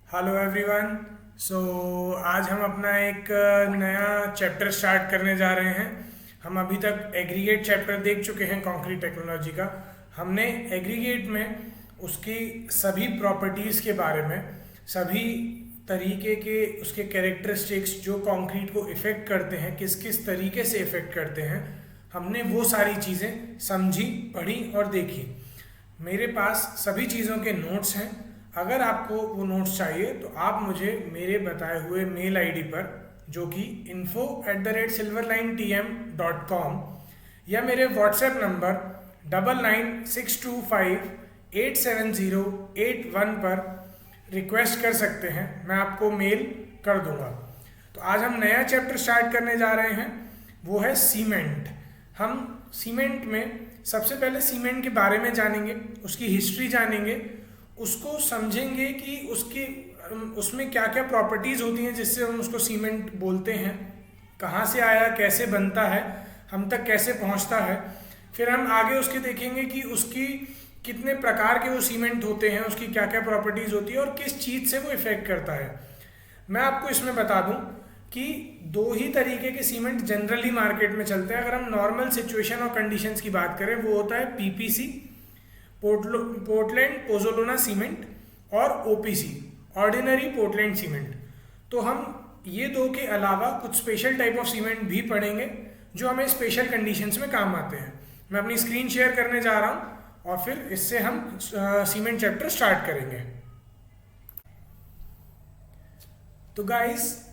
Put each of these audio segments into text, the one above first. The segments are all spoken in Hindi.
Hello everyone. सो आज हम अपना एक नया चैप्टर स्टार्ट करने जा रहे हैं। हम अभी तक एग्रीगेट चैप्टर देख चुके हैं कंक्रीट टेक्नोलॉजी का। हमने एग्रीगेट में उसकी सभी प्रॉपर्टीज़ के बारे में, सभी तरीके के उसके कैरेक्टरिस्टिक्स जो कंक्रीट को इफ़ेक्ट करते हैं, किस किस तरीके से इफ़ेक्ट करते हैं, हमने वो सारी चीज़ें समझी, पढ़ी और देखी। मेरे पास सभी चीज़ों के नोट्स हैं। अगर आपको वो नोट्स चाहिए तो आप मुझे मेरे बताए हुए मेल आईडी पर, जो कि info@silverlinetm.com, या मेरे व्हाट्सएप नंबर 9962587081 पर रिक्वेस्ट कर सकते हैं। मैं आपको मेल कर दूंगा। तो आज हम नया चैप्टर स्टार्ट करने जा रहे हैं, वो है सीमेंट। हम सीमेंट में सबसे पहले सीमेंट के बारे में जानेंगे, उसकी हिस्ट्री जानेंगे, उसको समझेंगे कि उसमें क्या क्या प्रॉपर्टीज़ होती हैं जिससे हम उसको सीमेंट बोलते हैं, कहाँ से आया, कैसे बनता है, हम तक कैसे पहुँचता है। फिर हम आगे उसके देखेंगे कि उसकी कितने प्रकार के वो सीमेंट होते हैं, उसकी क्या क्या प्रॉपर्टीज़ होती है और किस चीज़ से वो इफ़ेक्ट करता है। मैं आपको इसमें बता दूं कि दो ही तरीके के सीमेंट जनरली मार्केट में चलते हैं। अगर हम नॉर्मल सिचुएशन और कंडीशंस की बात करें, वो होता है पीपीसी, पोर्टलैंड पोजोलाना सीमेंट, और ओपीसी, ऑर्डिनरी पोर्टलैंड सीमेंट। तो हम ये दो के अलावा कुछ स्पेशल टाइप ऑफ सीमेंट भी पढ़ेंगे जो हमें स्पेशल कंडीशंस में काम आते हैं। मैं अपनी स्क्रीन शेयर करने जा रहा हूँ और फिर इससे हम सीमेंट चैप्टर स्टार्ट करेंगे। तो गाइस,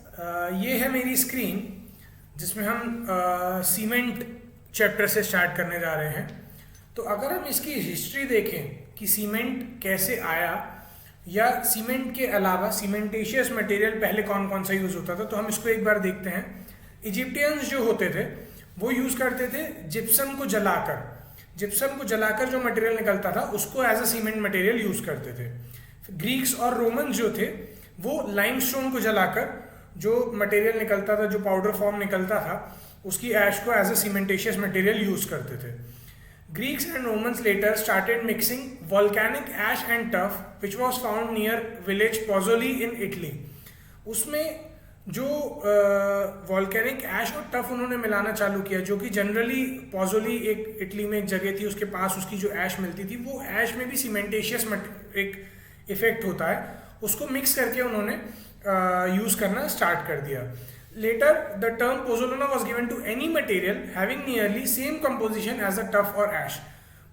ये है मेरी स्क्रीन जिसमें हम सीमेंट चैप्टर से स्टार्ट करने जा रहे हैं। तो अगर हम इसकी हिस्ट्री देखें कि सीमेंट कैसे आया, या सीमेंट के अलावा सीमेंटेशियस मटेरियल पहले कौन कौन सा यूज़ होता था, तो हम इसको एक बार देखते हैं। इजिप्टियंस जो होते थे वो यूज़ करते थे जिप्सम को जलाकर। जिप्सम को जलाकर जो मटेरियल निकलता था उसको as a cement material use करते थे। ग्रीक्स और रोमन्स जो थे वो लाइमस्टोन को जलाकर जो मटेरियल निकलता था, जो पाउडर फॉर्म निकलता था, उसकी ऐश को एज अ सीमेंटेशियस मटेरियल यूज़ करते थे। Greeks and Romans later started mixing volcanic ash and tuff, which was found near village Pozzoli in Italy. उसमें जो वॉल्केनिक ऐश और टफ उन्होंने मिलाना चालू किया, जो कि जनरली पॉजोली एक इटली में एक जगह थी, उसके पास उसकी जो ऐश मिलती थी, वो ऐश में भी सीमेंटेशियस एक इफेक्ट होता है, उसको मिक्स करके उन्होंने यूज़ करना स्टार्ट कर दिया। Later, the term pozzolana was given to any material having nearly same composition as a tuff or ash.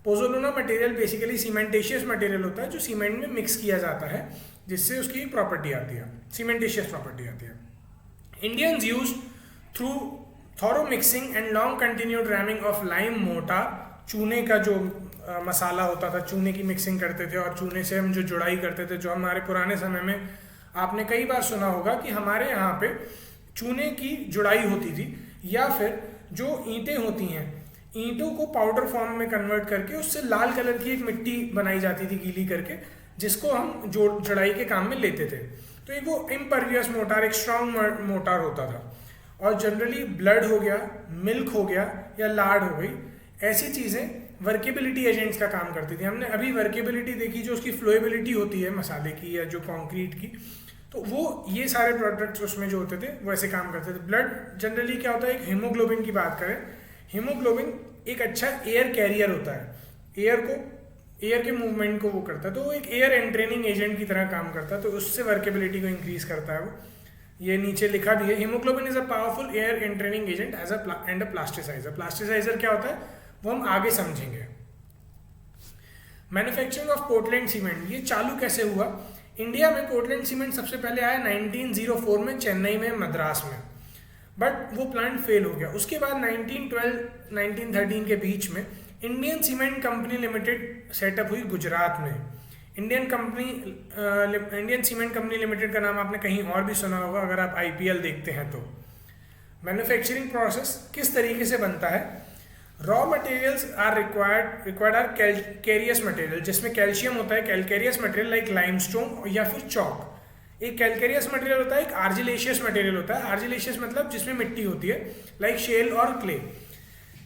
Pozzolana material basically cementitious material होता है जो सीमेंट में मिक्स किया जाता है, जिससे उसकी प्रॉपर्टी आती है, सीमेंटेशियस प्रॉपर्टी आती है। Indians use through thorough mixing and long continued rhyming of lime motor, चूने का जो मसाला होता था, चूने की मिक्सिंग करते थे और चूने से हम जो जुड़ाई करते थे, जो हमारे पुराने समय में आपने कई बार सुना होगा कि हमारे यहाँ पे चूने की जुड़ाई होती थी, या फिर जो ईंटें होती हैं, ईंटों को पाउडर फॉर्म में कन्वर्ट करके उससे लाल कलर की एक मिट्टी बनाई जाती थी गीली करके, जिसको हम जुड़ाई के काम में लेते थे। तो एक वो इम्परवियस मोटार, एक स्ट्रांग मोटार होता था, और जनरली ब्लड हो गया, मिल्क हो गया, या लाड हो गई, ऐसी चीज़ें वर्केबिलिटी एजेंट्स का काम करती थी। हमने अभी वर्केबिलिटी देखी, जो उसकी फ्लोएबिलिटी होती है मसाले की या जो कॉन्क्रीट की, तो वो ये सारे प्रोडक्ट्स उसमें जो होते थे वैसे काम करते थे। ब्लड जनरली क्या होता है, एक हीमोग्लोबिन की बात करें, हीमोग्लोबिन एक अच्छा एयर कैरियर होता है, एयर के मूवमेंट को वो करता है, तो वो एक एयर एंट्रेनिंग एजेंट की तरह काम करता है, तो उससे वर्केबिलिटी को इंक्रीज करता है वो। ये नीचे लिखा भी है, haemoglobin is a powerful air entraining agent as a plasticiser. Plasticiser क्या होता है वो हम आगे समझेंगे। मैन्युफैक्चरिंग ऑफ पोर्टलैंड सीमेंट, ये चालू कैसे हुआ? इंडिया में पोर्टलैंड सीमेंट सबसे पहले आया 1904 में, चेन्नई में, मद्रास में, बट वो प्लांट फेल हो गया। उसके बाद 1912-1913 के बीच में Indian cement company limited setup हुई गुजरात में। इंडियन सीमेंट कंपनी लिमिटेड का नाम आपने कहीं और भी सुना होगा अगर आप आईपीएल देखते हैं तो। मैन्युफैक्चरिंग प्रोसेस किस तरीके से बनता है? Raw materials are required are calcareous material, जिसमें कैल्शियम होता है, कैलकेरियस मटेरियल लाइक लाइमस्टोन या फिर चॉक। एक कैलकेरियस मटेरियल होता है, एक आर्जिलेशियस मटेरियल होता है। आर्जिलेशियस मतलब जिसमें मिट्टी होती है, लाइक शेल और क्ले।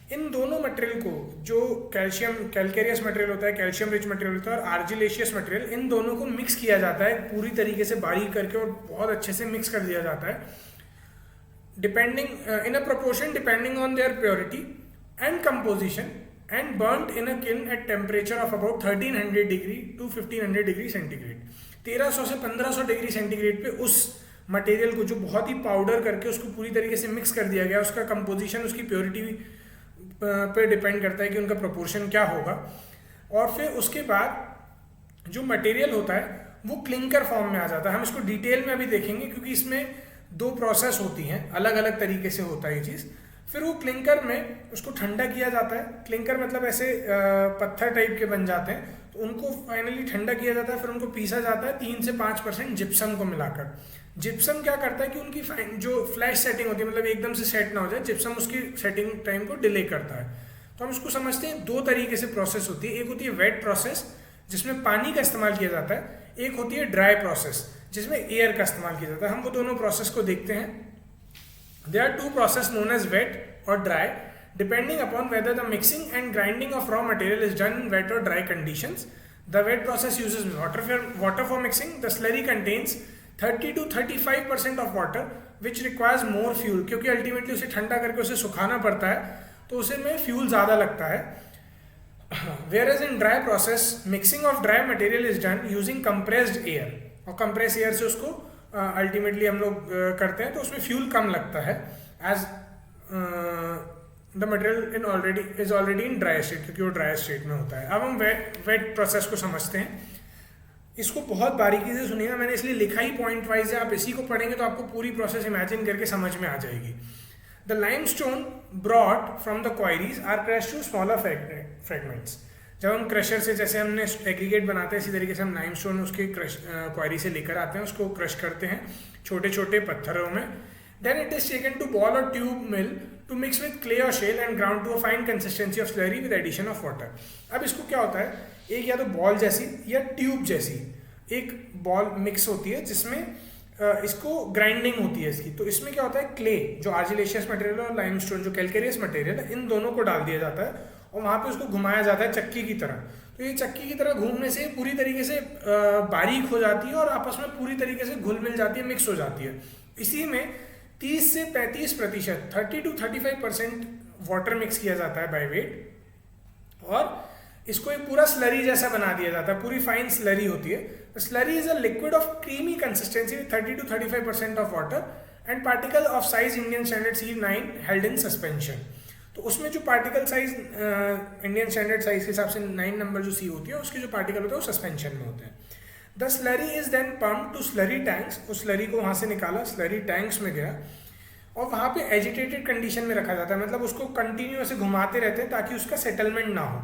इन दोनों मटेरियल को, जो कैल्शियम कैलकेरियस मटेरियल होता है, कैल्शियम रिच मटेरियल होता है और आर्जिलेशियस मटेरियल, इन दोनों को मिक्स किया जाता है पूरी तरीके से बारीक करके और बहुत अच्छे से मिक्स कर दिया जाता है, depending in a proportion depending on their purity and composition, and burned in a kiln at temperature of about 1300 degree to 1500 degree centigrade. 1300 से 1500 डिग्री सेंटीग्रेड पे उस मटेरियल को, जो बहुत ही पाउडर करके उसको पूरी तरीके से मिक्स कर दिया गया, उसका कंपोजिशन, उसकी प्योरिटी पे डिपेंड करता है कि उनका प्रोपोर्शन क्या होगा। और फिर उसके बाद जो मटेरियल होता है वो क्लिंकर फॉर्म में आ जाता है। हम इसको डिटेल में अभी देखेंगे क्योंकि इसमें दो प्रोसेस होती हैं, अलग अलग तरीके से होता है ये चीज़। फिर वो क्लिंकर में उसको ठंडा किया जाता है। क्लिंकर मतलब ऐसे पत्थर टाइप के बन जाते हैं, तो उनको फाइनली ठंडा किया जाता है। फिर उनको पीसा जाता है 3 से 5% जिप्सम को मिलाकर। जिप्सम क्या करता है कि उनकी जो फ्लैश सेटिंग होती है, मतलब एकदम से सेट ना हो जाए, जिप्सम उसकी सेटिंग टाइम को डिले करता है। तो हम इसको समझते हैं दो तरीके से प्रोसेस होती है। एक होती है वेट प्रोसेस जिसमें पानी का इस्तेमाल किया जाता है, एक होती है ड्राई प्रोसेस जिसमें एयर का इस्तेमाल किया जाता है। हम वो दोनों प्रोसेस को देखते हैं। There are two processes known as wet or dry, depending upon whether the mixing and grinding of raw material is done in wet or dry conditions. The wet process uses water for mixing. The slurry contains 30 to 35% of water, which requires more fuel, क्योंकि अल्टीमेटली उसे ठंडा करके उसे सुखाना पड़ता है, तो उसे में फ्यूल ज़्यादा लगता है। Whereas in dry process, mixing of dry material is done using compressed air, और compressed air से उसको अल्टीमेटली हम लोग करते हैं, तो उसमें फ्यूल कम लगता है as the material is already in dry state, क्योंकि वो ड्राई स्टेट में होता है। अब हम वेट प्रोसेस को समझते हैं। इसको बहुत बारीकी से सुनिएगा, मैंने इसलिए लिखा ही पॉइंट वाइज है। आप इसी को पढ़ेंगे तो आपको पूरी प्रोसेस इमेजिन करके समझ में आ जाएगी। The limestone brought from the quarries are crushed to smaller fragments. जब हम क्रशर से, जैसे हमने एग्रीगेट बनाते हैं, इसी तरीके से हम लाइमस्टोन उसके क्वायरी से लेकर आते हैं, उसको क्रश करते हैं छोटे छोटे पत्थरों में। Then it is taken to ball और tube mill to mix with clay और shale and ground to a fine consistency of slurry with addition of water. अब इसको क्या होता है, एक या तो बॉल जैसी या ट्यूब जैसी एक बॉल मिक्स होती है जिसमें इसको ग्राइंडिंग होती है इसकी। तो इसमें क्या होता है, क्ले जो आर्जिलेशियस मटेरियल और लाइमस्टोन जो कैलकेरियस मटेरियल है, इन दोनों को डाल दिया जाता है और वहाँ पे उसको घुमाया जाता है चक्की की तरह। तो ये चक्की की तरह घूमने से पूरी तरीके से बारीक हो जाती है और आपस में पूरी तरीके से घुल मिल जाती है, मिक्स हो जाती है। इसी में 30 से 35%, 30 to 35% वाटर मिक्स किया जाता है बाय वेट, और इसको एक पूरा स्लरी जैसा बना दिया जाता है, पूरी फाइन स्लरी होती है। Slurry is a liquid of creamy consistency with 30 to 35% of water and particle of size Indian standard C9 held in suspension. तो उसमें जो particle size Indian standard size के हिसाब से 9 नंबर जो C होती है, उसके जो पार्टिकल होते हैं वो सस्पेंशन में होते हैं। The slurry is then pump to slurry tanks. उस स्लरी को वहाँ से निकाला, स्लरी टैंक्स में गया और वहाँ पे एजिटेटेड कंडीशन में रखा जाता है, मतलब उसको कंटिन्यू ऐसे घुमाते रहते हैं ताकि उसका सेटलमेंट ना हो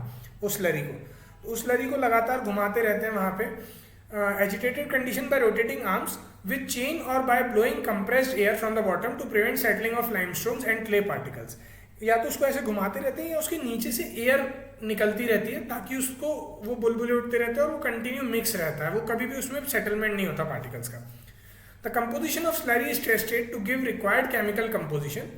उस स्लरी को। तो उस स्लरी को लगातार घुमाते रहते हैं वहाँ पे agitated condition by rotating arms with chain और by blowing compressed air from the bottom to prevent settling of limestones and clay particles. या तो उसको ऐसे घुमाते रहते हैं या उसके नीचे से एयर निकलती रहती है ताकि उसको वो बुलबुले उठते रहते हैं और वो कंटिन्यू मिक्स रहता है, वो कभी भी उसमें सेटलमेंट नहीं होता पार्टिकल्स का। The composition of slurry is tested to give required chemical composition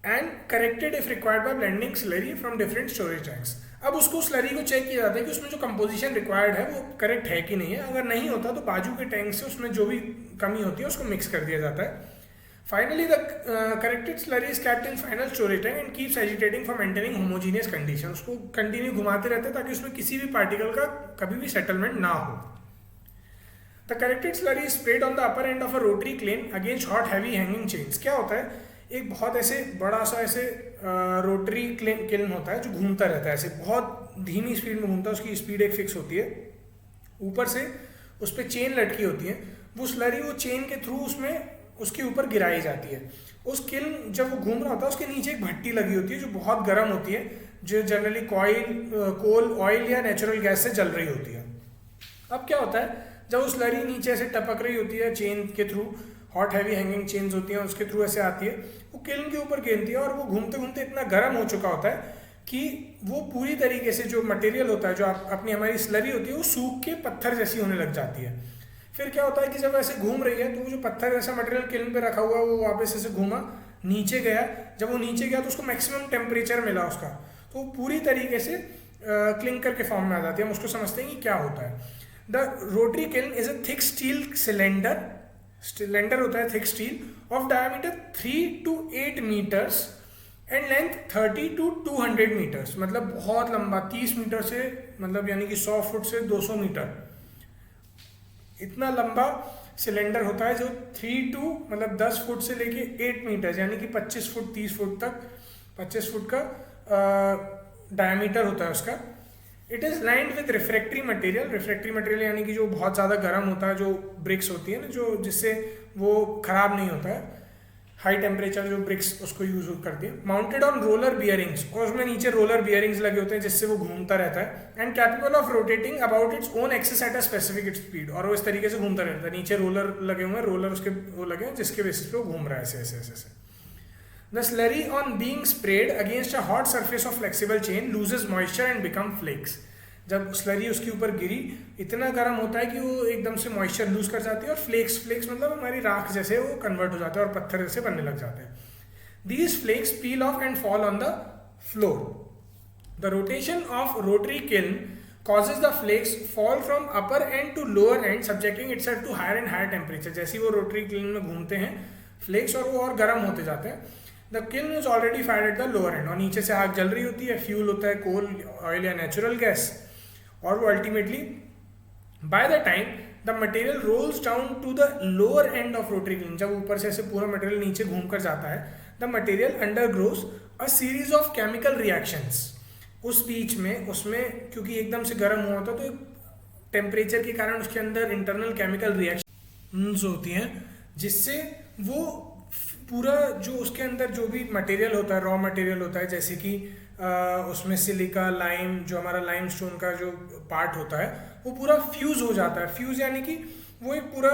and corrected if required by blending slurry from different storage tanks. अब उसको स्लरी को चेक किया जाता है कि उसमें जो कंपोजिशन रिक्वायर्ड है वो करेक्ट है कि नहीं है। अगर नहीं होता तो बाजू के टैंक से उसमें जो भी कमी होती है उसको मिक्स कर दिया जाता है। Finally, the corrected slurry is kept in final storage tank and keeps agitating for maintaining homogeneous condition. उसको कंटिन्यू घुमाते रहते हैं ताकि उसमें किसी भी पार्टिकल का कभी भी सेटलमेंट ना हो। The corrected slurry is sprayed on the upper end of a rotary kiln against hot heavy hanging chains. क्या होता है, एक बहुत ऐसे बड़ा सा ऐसे रोटरी किल्न होता है जो घूमता रहता है, ऐसे बहुत धीमी स्पीड में घूमता है, उसकी स्पीड एक फिक्स होती है, ऊपर से उस पर चेन लटकी होती है। वो स्लरी वो चेन के थ्रू उसमें उसके ऊपर गिराई जाती है। उस किल्न जब वो घूम रहा होता है उसके नीचे एक भट्टी लगी होती है जो बहुत गर्म होती है, जो जनरली कोल ऑयल या नेचुरल गैस से जल रही होती है। अब क्या होता है, जब वो स्लरी नीचे से टपक रही होती है चेन के through, hot heavy hanging chains होती हैं उसके थ्रू ऐसे आती है, वो किल्न के ऊपर गिरती है और वो घूमते घूमते इतना गर्म हो चुका होता है कि वो पूरी तरीके से जो मटेरियल होता है, जो अपनी हमारी स्लरी होती है, वो सूख के पत्थर जैसी होने लग जाती है। फिर क्या होता है कि जब ऐसे घूम रही है तो वो जो पत्थर जैसा मटेरियल किल्न पे रखा हुआ है वो वापस ऐसे घूमा, नीचे गया, जब वो नीचे गया तो उसको मैक्सिमम टेम्परेचर मिला उसका, तो वो पूरी तरीके से क्लिंकर के फॉर्म में आ जाती है। हम उसको समझते हैं कि क्या होता है। The rotary kiln is a thick steel cylinder होता है thick steel of diameter 3 to 8 metres and length 30 to 200 metres, मतलब बहुत लंबा, 30 मीटर से मतलब यानी कि 100 फुट से 200 मीटर इतना लंबा सिलेंडर होता है, जो 3 to मतलब 10 फुट से लेके 8 मीटर यानी कि 25 फुट 30 फुट तक 25 फुट का डायमीटर होता है उसका। It is lined with refractory material यानी कि जो बहुत ज़्यादा गर्म होता है, जो ब्रिक्स होती है ना, जो जिससे वो खराब नहीं होता है, हाई टेम्परेचर जो ब्रिक्स उसको यूज करती है। माउंटेड ऑन रोलर बियरिंग्स, और उसमें नीचे रोलर बियरिंग्स लगे होते हैं जिससे वो घूमता रहता है। And capable of rotating about its own axis at a specific speed, और वो इस तरीके से घूमता रहता है। नीचे रोलर लगे हुए हैं, रोलर उसके वो लगे हैं जिसके बेसिस पे वो घूम रहा है ऐसे ऐसे ऐसे ऐसे। The slurry on being spread against a hot surface of flexible chain loses moisture and become flakes. जब स्लरी उसके ऊपर गिरी, इतना गर्म होता है कि वो एकदम से मॉइस्चर लूज कर जाती है और फ्लेक्स मतलब हमारी राख जैसे वो कन्वर्ट हो जाते हैं और पत्थर जैसे बनने लग जाते हैं। These flakes peel off and fall on the floor. The rotation of rotary kiln causes the flakes fall from upper end to lower end, subjecting itself to higher and higher temperature. जैसे वो rotary kiln में घूमते हैं flakes और वो और गर्म होते जाते हैं। The kiln is already fired at the lower end, और नीचे से आग जल रही होती है, फ्यूल होता है कोल, ऑयल या नेचुरल गैस, और वो ultimately by the time the material rolls down to the lower end of rotary kiln, जब ऊपर से ऐसे पूरा मटेरियल नीचे घूम कर जाता है, the material undergoes a series of chemical reactions. उस बीच में उसमें क्योंकि एकदम से गर्म हुआ होता है तो टेम्परेचर के कारण उसके अंदर इंटरनल केमिकल रिएक्शंस होती हैं, जिससे वो पूरा जो उसके अंदर जो भी मटेरियल होता है, रॉ मटेरियल होता है, जैसे कि उसमें सिलिका, लाइम, जो हमारा लाइम स्टोन का जो पार्ट होता है, वो पूरा फ्यूज हो जाता है। फ्यूज यानी कि वो एक पूरा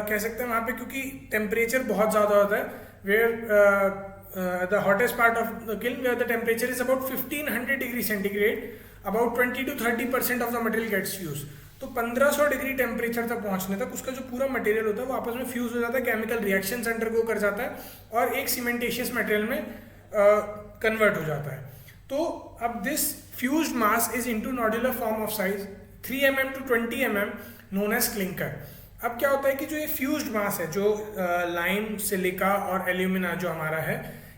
कह सकते हैं वहाँ पे, क्योंकि टेम्परेचर बहुत ज़्यादा होता है, where the hottest part of the kiln, where the temperature is about 1500 degree centigrade, about 20 to 30% of the material gets fused. तो 1500 डिग्री टेम्परेचर तक पहुंचने तक उसका जो पूरा मटेरियल होता है वो आपस में फ्यूज हो जाता है, केमिकल रिएक्शंस अंडरगो कर जाता है और एक सीमेंटेशियस मटेरियल में कन्वर्ट हो जाता है। तो अब this fused mass is into nodular form of size 3 mm to 20 mm known as clinker. अब क्या होता है कि जो ये फ्यूज्ड मास है, जो लाइम, सिलिका और एल्यूमिना जो हमारा है,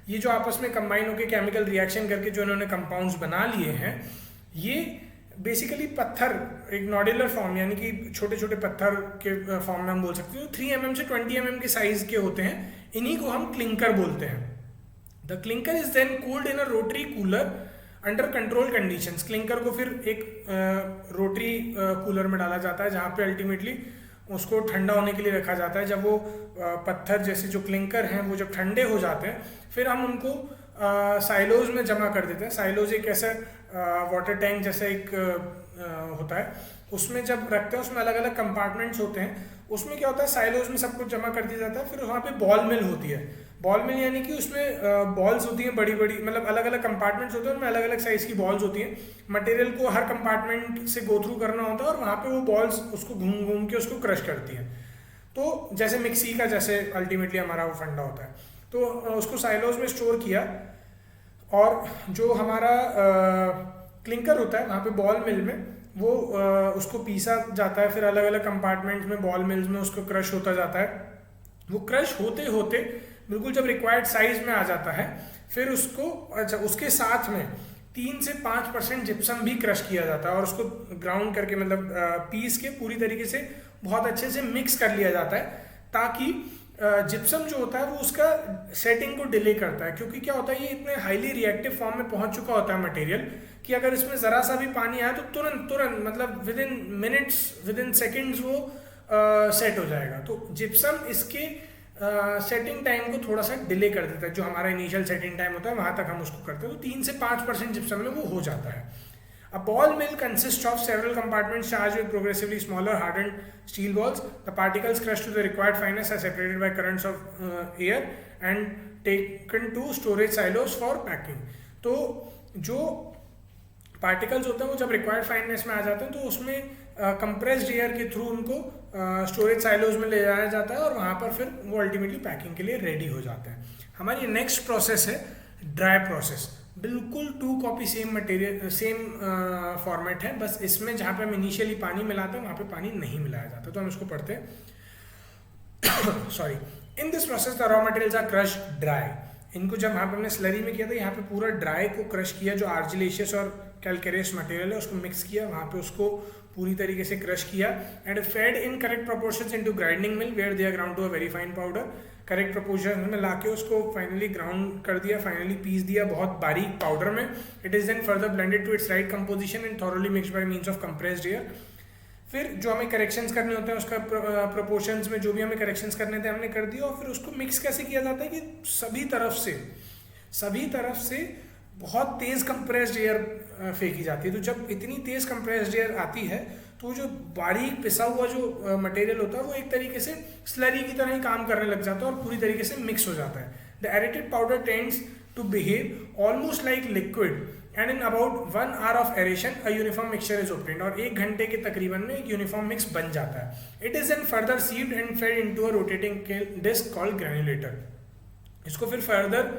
ये जो आपस में कंबाइन होकर केमिकल रिएक्शन करके जो इन्होंने कंपाउंड्स बना लिए हैं, ये बेसिकली पत्थर एक नॉड्यूलर फॉर्म यानी कि छोटे छोटे पत्थर के फॉर्म में हम बोल सकते हैं, 3 mm से 20 mm के साइज के होते हैं। इन्हीं को हम क्लिंकर बोलते हैं। The clinker is then cooled in a rotary cooler under control conditions. Clinker को फिर एक रोटरी कूलर में डाला जाता है, जहाँ पे अल्टीमेटली उसको ठंडा होने के लिए रखा जाता है। जब वो पत्थर जैसे जो क्लिंकर हैं वो जब ठंडे हो जाते हैं, फिर हम उनको साइलोज में जमा कर देते हैं। साइलोज एक ऐसा वाटर टैंक जैसा एक होता है, उसमें जब रखते हैं उसमें अलग अलग कंपार्टमेंट्स होते हैं। उसमें क्या होता है, साइलोज में सब कुछ जमा कर दिया जाता है। फिर वहाँ पे बॉल मिल होती है। बॉल मिल यानी कि उसमें बॉल्स होती हैं बड़ी बड़ी, मतलब अलग अलग कंपार्टमेंट्स होते हैं, उनमें अलग अलग साइज की बॉल्स होती हैं। मटेरियल को हर कंपार्टमेंट से गो थ्रू करना होता है और वहाँ पे वो बॉल्स उसको घूम घूम के उसको क्रश करती हैं। तो जैसे मिक्सी का जैसे अल्टीमेटली हमारा वो फंडा होता है। तो उसको साइलोज में स्टोर किया, और जो हमारा क्लिंकर होता है वहाँ पे बॉल मिल में वो उसको पीसा जाता है। फिर अलग अलग कंपार्टमेंट्स में बॉल मिल्स में उसको क्रश होता जाता है। वो क्रश होते होते बिल्कुल जब रिक्वायर्ड साइज में आ जाता है, फिर उसको उसके साथ में 3 से 5% जिप्सम भी क्रश किया जाता है और उसको ग्राउंड करके मतलब पीस के पूरी तरीके से बहुत अच्छे से मिक्स कर लिया जाता है, ताकि जिप्सम जो होता है वो उसका सेटिंग को डिले करता है। क्योंकि क्या होता है, ये इतने हाईली रिएक्टिव फॉर्म में पहुंच चुका होता है मटेरियल कि अगर इसमें ज़रा सा भी पानी आया तो तुरंत मतलब with in minutes, with in seconds वो सेट हो जाएगा। तो जिप्सम इसके सेटिंग टाइम को थोड़ा सा डिले कर देता है। जो हमारा इनिशियल सेटिंग टाइम होता है वहाँ तक हम उसको करते हैं, तो 3 से 5% जिप्सम में वो हो जाता है। A ball mill consists of several compartments charged with progressively smaller hardened steel balls. The particles crushed to the required fineness are separated by currents of air and taken to storage silos for packing. तो जो पार्टिकल्स होते हैं वो जब रिक्वायर्ड फाइननेस में आ जाते हैं तो उसमें कंप्रेस्ड एयर के थ्रू उनको स्टोरेज साइलोज में ले जाया जाता है और वहाँ पर फिर वो अल्टीमेटली पैकिंग के लिए रेडी हो जाते हैं। हमारी नेक्स्ट प्रोसेस है ड्राई प्रोसेस। बिल्कुल 2 copy same material same format है, बस इसमें जहाँ पे हम इनिशियली पानी मिलाते हैं वहाँ पे पानी नहीं मिलाया जाता। तो हम इसको पढ़ते हैं। Sorry. In this process the raw materials are crush dry. इनको जब वहाँ पे हमने स्लरी में किया था, यहाँ पे पूरा ड्राई को क्रश किया, जो आर्जिलेशियस और कैलकेरियस मटेरियल है उसको मिक्स किया, वहाँ पे उसको पूरी तरीके से क्रश किया and fed in correct proportions into grinding mill where they are ground to a very fine powder. Correct proportion में लाके उसको फाइनली ग्राउंड कर दिया, फाइनली पीस दिया बहुत बारीक पाउडर में। It is then further blended to its right composition and thoroughly mixed by means of compressed air. फिर जो हमें करेक्शंस करने होते हैं उसका प्रोपोर्शंस में जो भी हमें करेक्शंस करने थे हमने कर दिया, और फिर उसको मिक्स कैसे किया जाता है कि सभी तरफ से बहुत तेज़ कंप्रेस्ड एयर फेंकी जाती है। तो जब इतनी तेज़ कंप्रेस्ड एयर आती है तो जो बारीक पिसा हुआ जो मटेरियल होता है वो एक तरीके से स्लरी की तरह ही काम करने लग जाता है और पूरी तरीके से मिक्स हो जाता है। The aerated powder tends to behave almost like liquid and in about 1 hour of aeration a uniform mixture is obtained. और 1 घंटे के तकरीबन में एक यूनिफॉर्म मिक्स बन जाता है। It is then further sieved and fed into a rotating disc called granulator. इसको फिर फर्दर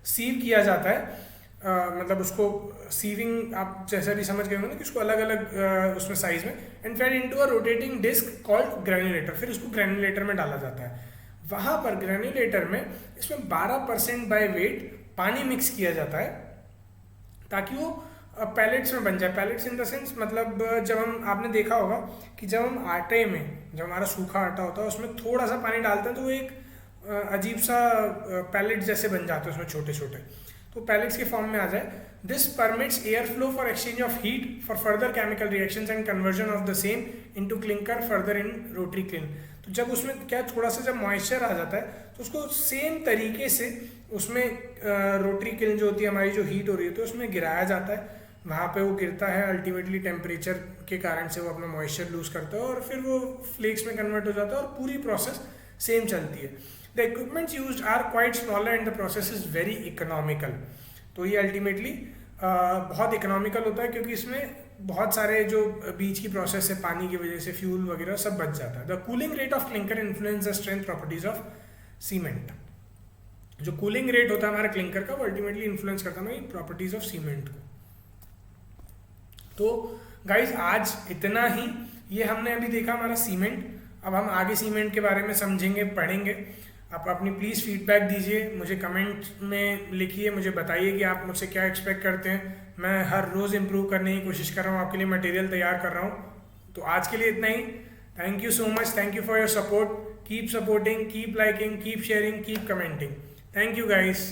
सीव किया जाता है, मतलब उसको सीविंग आप जैसा भी समझ गए होंगे कि उसको अलग अलग उसमें साइज में, and fed into a rotating disc called granulator. फिर उसको ग्रैन्युलेटर में डाला जाता है। वहाँ पर ग्रैन्युलेटर में इसमें 12% बाय वेट पानी मिक्स किया जाता है ताकि वो पैलेट्स में बन जाए। पैलेट्स इन द सेंस मतलब जब हम आपने देखा होगा कि जब हम आटे में, जब हमारा सूखा आटा होता है उसमें थोड़ा सा पानी डालते हैं तो वो एक अजीब सा पैलेट जैसे बन जाते हैं उसमें छोटे छोटे, तो पैलेट्स के फॉर्म में आ जाए। This permits air flow for exchange of heat for further chemical reactions and conversion of the same into clinker further in rotary clean. तो जब उसमें क्या थोड़ा सा जब मॉइस्चर आ जाता है तो उसको सेम तरीके से उसमें रोटरी क्लिन जो होती है हमारी जो हीट हो रही होती है उसमें गिराया जाता है। वहाँ पे वो गिरता है, अल्टीमेटली टेम्परेचर के कारण से वो अपना मॉइस्चर लूज करता है और फिर वो फ्लेक्स में कन्वर्ट हो जाता है और पूरी प्रोसेस सेम चलती है। The equipments used are quite smaller and the process is very economical. तो ये अल्टीमेटली बहुत इकोनॉमिकल होता है क्योंकि इसमें बहुत सारे जो बीच की प्रोसेस है पानी की वजह से फ्यूल वगैरह सब बच जाता है। The cooling rate of clinker influence the strength properties of cement. जो कूलिंग रेट होता है हमारे क्लिंकर का वो अल्टीमेटली इन्फ्लुएंस करता है हमारी प्रॉपर्टीज ऑफ सीमेंट को। तो गाइज आज इतना ही, ये हमने अभी देखा हमारा सीमेंट। अब हम आगे सीमेंट के बारे में समझेंगे, पढ़ेंगे। आप अपनी प्लीज़ फीडबैक दीजिए, मुझे कमेंट में लिखिए, मुझे बताइए कि आप मुझसे क्या एक्सपेक्ट करते हैं। मैं हर रोज़ इम्प्रूव करने की कोशिश कर रहा हूँ, आपके लिए मटेरियल तैयार कर रहा हूँ। तो आज के लिए इतना ही। Thank you so much, thank you for your support. Keep supporting, keep liking, keep sharing, keep commenting. Thank you guys.